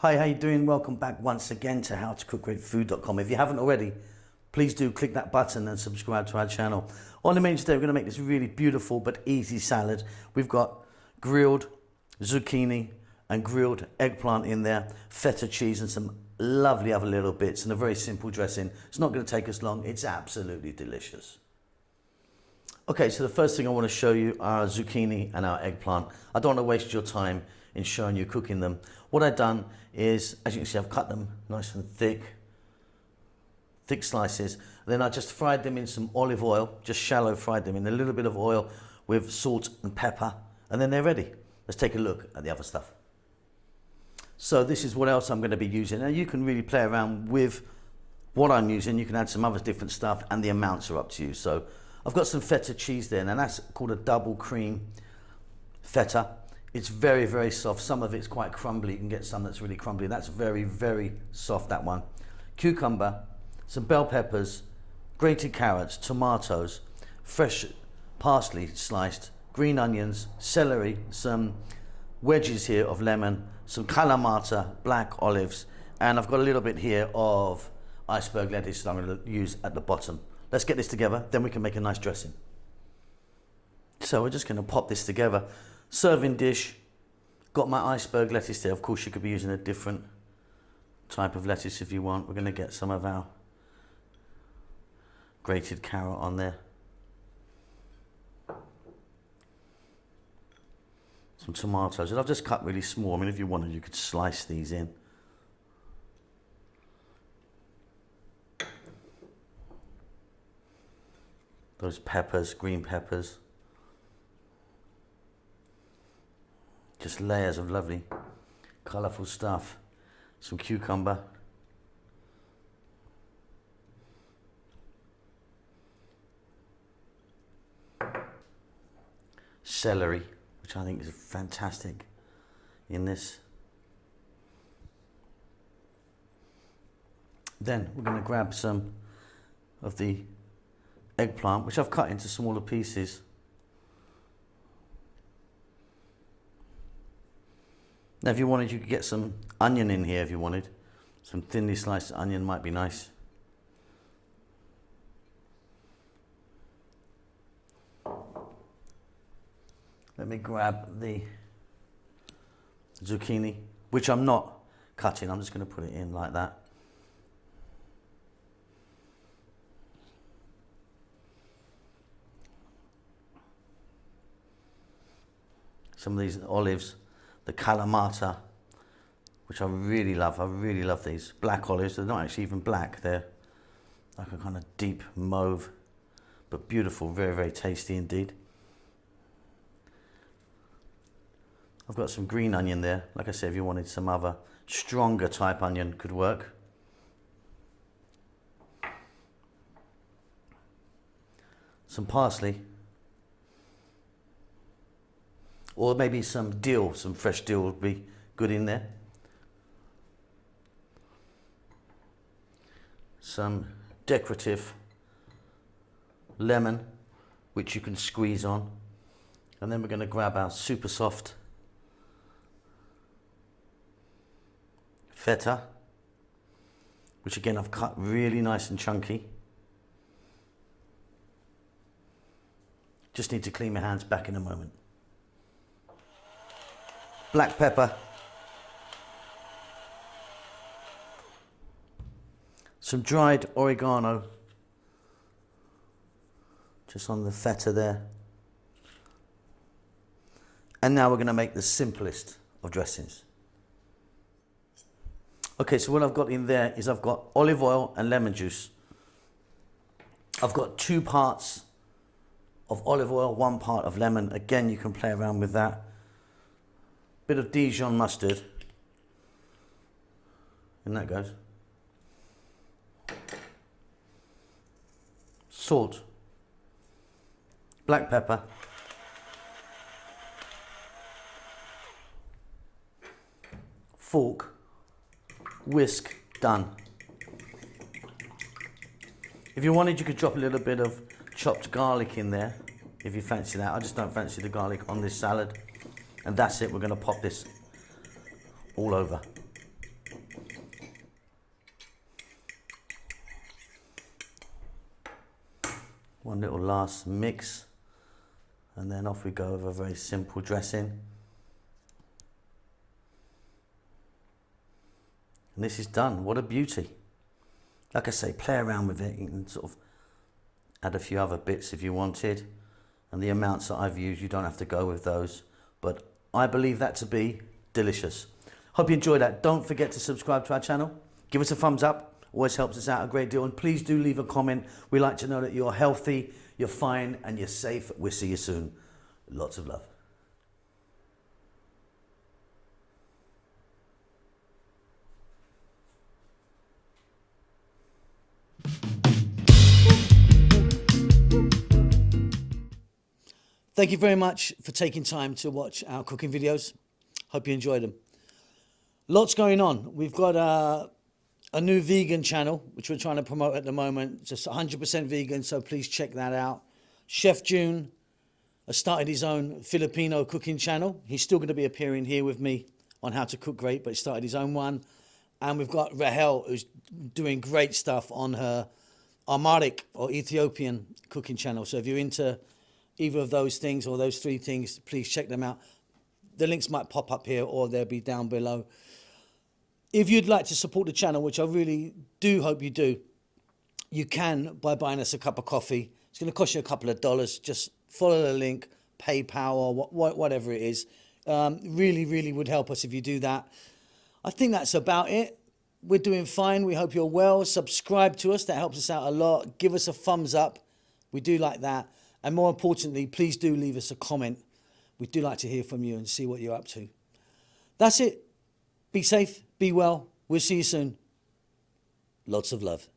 Hi, how you doing? Welcome back once again to howtocookgreatfood.com. If you haven't already, please do click that button and subscribe to our channel. On the menu today, we're going to make this really beautiful but easy salad. We've got grilled zucchini and grilled eggplant in there, feta cheese and some lovely other little bits and a very simple dressing. It's not going to take us long. It's absolutely delicious. Okay, so the first thing I want to show you are our zucchini and our eggplant. I don't want to waste your time in showing you cooking them. What I've done is, as you can see, I've cut them nice and thick slices. Then I just fried them in some olive oil, just shallow fried them in a little bit of oil with salt and pepper, and then they're ready. Let's take a look at the other stuff. So this is what else I'm going to be using. Now you can really play around with what I'm using. You can add some other different stuff and the amounts are up to you. So I've got some feta cheese there, and that's called a double cream feta. It's very, very soft. Some of it's quite crumbly. You can get some that's really crumbly. That's very, very soft, that one. Cucumber, some bell peppers, grated carrots, tomatoes, fresh parsley sliced, green onions, celery, some wedges here of lemon, some kalamata, black olives, and I've got a little bit here of iceberg lettuce that I'm going to use at the bottom. Let's get this together, then we can make a nice dressing. So we're just going to pop this together. Serving dish, got my iceberg lettuce there. Of course you could be using a different type of lettuce if you want. We're going to get some of our grated carrot on there. Some tomatoes, and I've just cut really small. I mean, if you wanted, you could slice these in. Those peppers, green peppers. Just layers of lovely, colourful stuff. Some cucumber. Celery, which I think is fantastic in this. Then we're going to grab some of the eggplant, which I've cut into smaller pieces. Now if you wanted, you could get some onion in here if you wanted. Some thinly sliced onion might be nice. Let me grab the zucchini, which I'm not cutting. I'm just going to put it in like that. Some of these olives, the kalamata, which I really love. I really love these black olives. They're not actually even black. They're like a kind of deep mauve, but beautiful, very, very tasty indeed. I've got some green onion there. Like I said, if you wanted some other stronger type onion, could work. Some parsley. Or maybe some dill, some fresh dill would be good in there. Some decorative lemon, which you can squeeze on. And then we're going to grab our super soft feta, which again I've cut really nice and chunky. Just need to clean my hands back in a moment. Black pepper, some dried oregano, just on the feta there. And now we're going to make the simplest of dressings. Okay, so what I've got in there is I've got olive oil and lemon juice. I've got 2 parts of olive oil, 1 part of lemon. Again, you can play around with that. Bit of Dijon mustard. And that goes. Salt. Black pepper. Fork. Whisk. Done. If you wanted, you could drop a little bit of chopped garlic in there if you fancy that. I just don't fancy the garlic on this salad. And that's it. We're going to pop this all over. One little last mix, and then off we go with a very simple dressing. And this is done. What a beauty. Like I say, play around with it. You can sort of add a few other bits if you wanted. And the amounts that I've used, you don't have to go with those. But I believe that to be delicious. Hope you enjoyed that. Don't forget to subscribe to our channel. Give us a thumbs up. Always helps us out a great deal. And please do leave a comment. We like to know that you're healthy, you're fine, and you're safe. We'll see you soon. Lots of love. Thank you very much for taking time to watch our cooking videos. Hope you enjoyed them. Lots going on. We've got a new vegan channel, which we're trying to promote at the moment. Just 100% vegan, so please check that out. Chef June has started his own Filipino cooking channel. He's still going to be appearing here with me on How to Cook Great, but he started his own one. And we've got Rahel, who's doing great stuff on her Amharic or Ethiopian cooking channel. So if you're into either of those things or those three things, please check them out. The links might pop up here or they'll be down below. If you'd like to support the channel, which I really do hope you do, you can by buying us a cup of coffee. It's going to cost you a couple of dollars. Just follow the link, PayPal or whatever it is. Really, really would help us if you do that. I think that's about it. We're doing fine. We hope you're well. Subscribe to us. That helps us out a lot. Give us a thumbs up. We do like that. And more importantly, please do leave us a comment. We do like to hear from you and see what you're up to. That's it. Be safe. Be well. We'll see you soon. Lots of love.